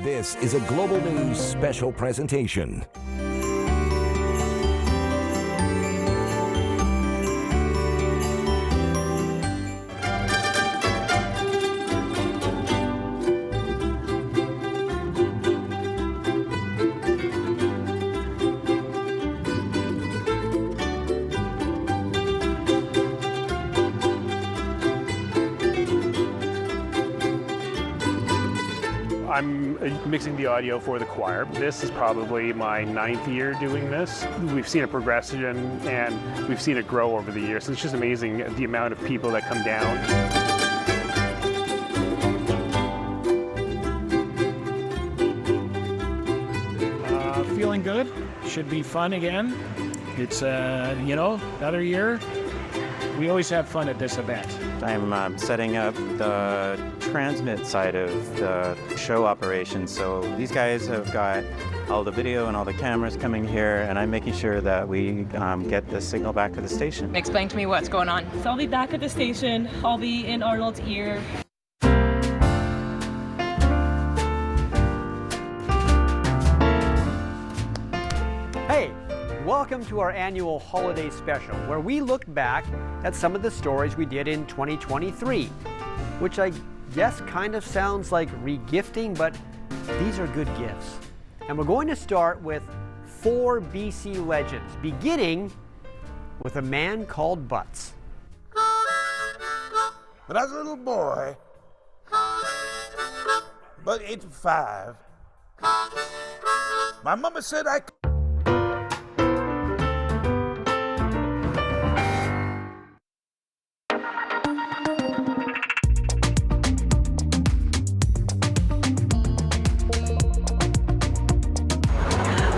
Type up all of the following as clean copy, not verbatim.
This is a Global News special presentation. I'm mixing the audio for the choir. This is probably my 9th year doing this. We've seen a progression and we've seen it grow over the years. So it's just amazing the amount of people that come down. Feeling good. Should be fun again. It's, another year. We always have fun at this event. I'm setting up the transmit side of the show operation. So these guys have got all the video and all the cameras coming here, and I'm making sure that we get the signal back to the station. Explain to me what's going on. So I'll be back at the station. I'll be in Arnold's ear. Hey, welcome to our annual holiday special, where we look back at some of the stories we did in 2023, which I guess kind of sounds like regifting, but these are good gifts. And we're going to start with 4 BC legends, beginning with a man called Butts. When I was a little boy, about 8 to 5, my mama said I could.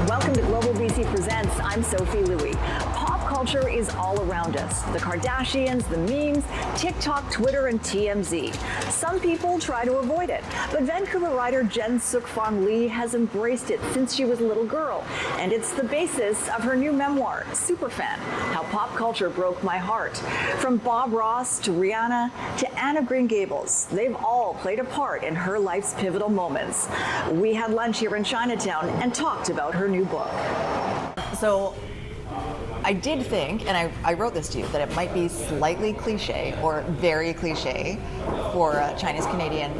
Welcome to Global BC Presents. I'm Sophie Louie. Pop culture is all around us. The Kardashians, the memes, TikTok, Twitter, and TMZ. Some people try to avoid it, but Vancouver writer Jen Sookfong Lee has embraced it since she was a little girl, and it's the basis of her new memoir, Superfan: How Pop Culture Broke My Heart. From Bob Ross to Rihanna to Anne of Green Gables, they've all played a part in her life's pivotal moments. We had lunch here in Chinatown and talked about her new book. So I did think, and I wrote this to you, that it might be slightly cliche or very cliche for a Chinese-Canadian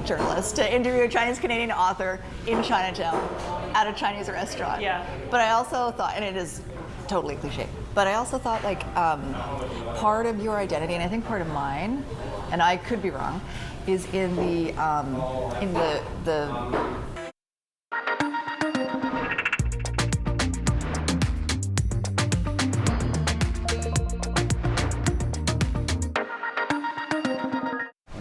journalist to interview a Chinese-Canadian author in Chinatown at a Chinese restaurant. Yeah. But I also thought, and it is totally cliche, but I also thought part of your identity, and I think part of mine, and I could be wrong, is in the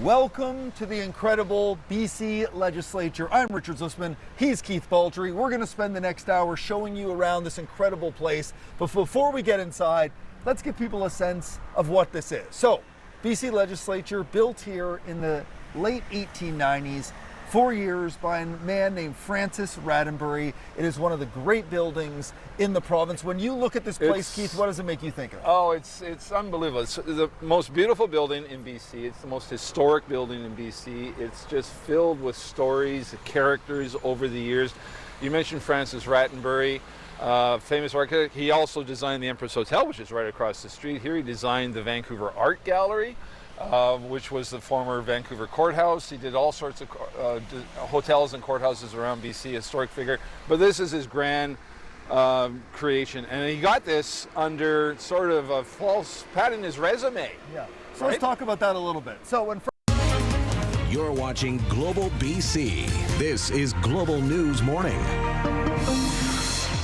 Welcome to the incredible BC Legislature. I'm Richard Zussman. He's Keith Baldry. We're going to spend the next hour showing you around this incredible place. But before we get inside, let's give people a sense of what this is. So, BC Legislature, built here in the late 1890s, 4 years by a man named Francis Rattenbury. It is one of the great buildings in the province. When you look at this place, Keith, what does it make you think of? Oh, it's unbelievable. It's the most beautiful building in BC. It's the most historic building in BC. It's just filled with stories, characters over the years. You mentioned Francis Rattenbury, famous architect. He also designed the Empress Hotel, which is right across the street here. He designed the Vancouver Art Gallery, which was the former Vancouver courthouse. He did all sorts of hotels and courthouses around BC, historic figure. But this is his grand creation. And he got this under sort of a false pad in his resume. Yeah. So let's talk about that a little bit. So when You're watching Global BC. This is Global News Morning.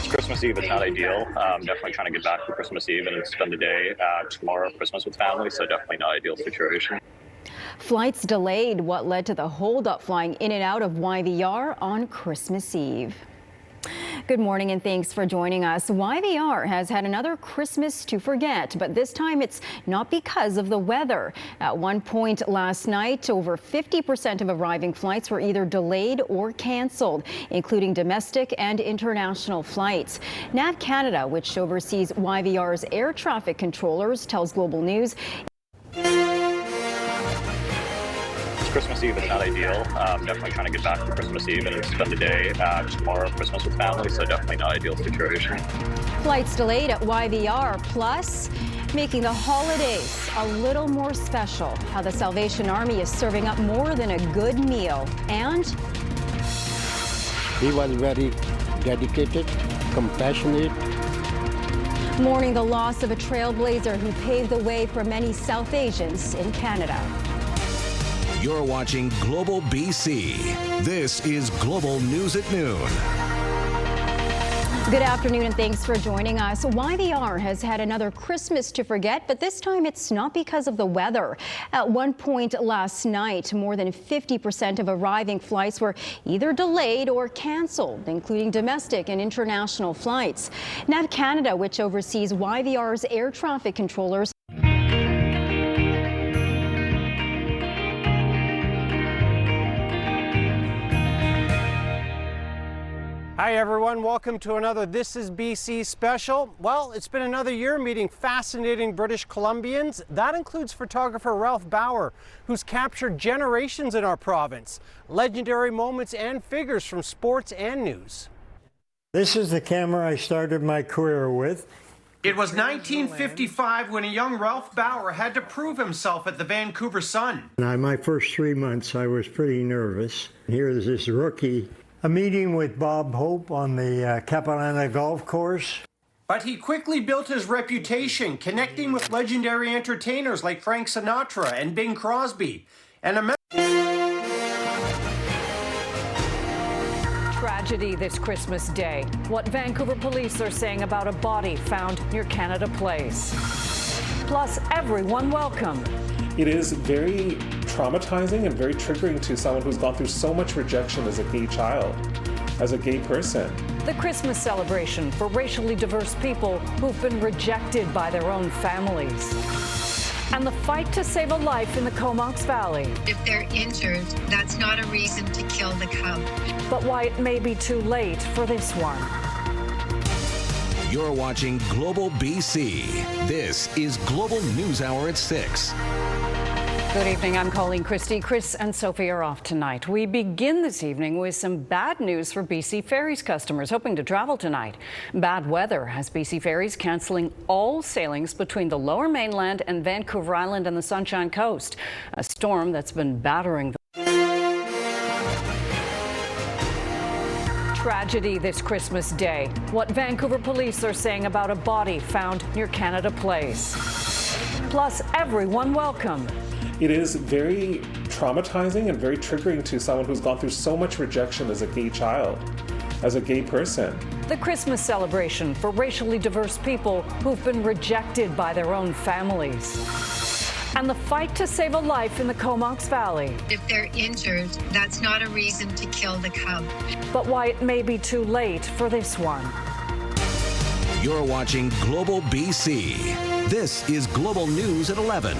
Christmas Eve is not ideal. Definitely trying to get back for Christmas Eve and spend the day tomorrow Christmas with family, so definitely not ideal situation. Flights delayed. What led to the holdup flying in and out of YVR on Christmas Eve? Good morning and thanks for joining us. YVR has had another Christmas to forget, but this time it's not because of the weather. At one point last night, over 50% of arriving flights were either delayed or canceled, including domestic and international flights. NAV Canada, which oversees YVR's air traffic controllers, tells Global News Christmas Eve is not ideal. Definitely trying to get back for Christmas Eve and spend the day tomorrow Christmas with family, so definitely not ideal situation. Flights delayed at YVR, plus making the holidays a little more special. How the Salvation Army is serving up more than a good meal. And he was very dedicated, compassionate. mourning the loss of a trailblazer who paved the way for many South Asians in Canada. You're watching Global BC. This is Global News at Noon. Good afternoon and thanks for joining us. YVR has had another Christmas to forget, but this time it's not because of the weather. At one point last night, more than 50% of arriving flights were either delayed or canceled, including domestic and international flights. NAV Canada, which oversees YVR's air traffic controllers, Hi everyone, welcome to another This is BC special. Well, it's been another year meeting fascinating British Columbians. That includes photographer Ralph Bauer, who's captured generations in our province. Legendary moments and figures from sports and news. This is the camera I started my career with. It was 1955 when a young Ralph Bauer had to prove himself at the Vancouver Sun. Now, my first 3 months, I was pretty nervous. Here's this rookie. A meeting with Bob Hope on the Capilano golf course. But he quickly built his reputation, connecting with legendary entertainers like Frank Sinatra and Bing Crosby. And tragedy this Christmas Day. What Vancouver police are saying about a body found near Canada Place. Plus, everyone welcome. It is very traumatizing and very triggering to someone who's gone through so much rejection as a gay child, as a gay person. The Christmas celebration for racially diverse people who've been rejected by their own families. And the fight to save a life in the Comox Valley. If they're injured, that's not a reason to kill the cub. But why it may be too late for this one. You're watching Global BC. This is Global News Hour at 6. Good evening, I'm Colleen Christie. Chris and Sophie are off tonight. We begin this evening with some bad news for BC Ferries customers hoping to travel tonight. Bad weather has BC Ferries cancelling all sailings between the Lower Mainland and Vancouver Island and the Sunshine Coast. A storm that's been battering the tragedy this Christmas Day. What Vancouver police are saying about a body found near Canada Place. Plus, everyone welcome. It is very traumatizing and very triggering to someone who's gone through so much rejection as a gay child, as a gay person. The Christmas celebration for racially diverse people who've been rejected by their own families. And the fight to save a life in the Comox Valley. If they're injured, that's not a reason to kill the cub. But why it may be too late for this one. You're watching Global BC. This is Global News at 11.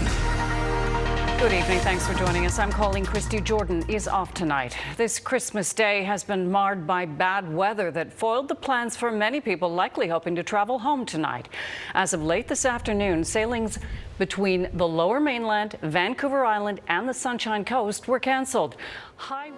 Good evening. Thanks for joining us. I'm Colleen Christie. Jordan is off tonight. This Christmas Day has been marred by bad weather that foiled the plans for many people likely hoping to travel home tonight. As of late this afternoon, sailings between the Lower Mainland, Vancouver Island, and the Sunshine Coast were canceled. High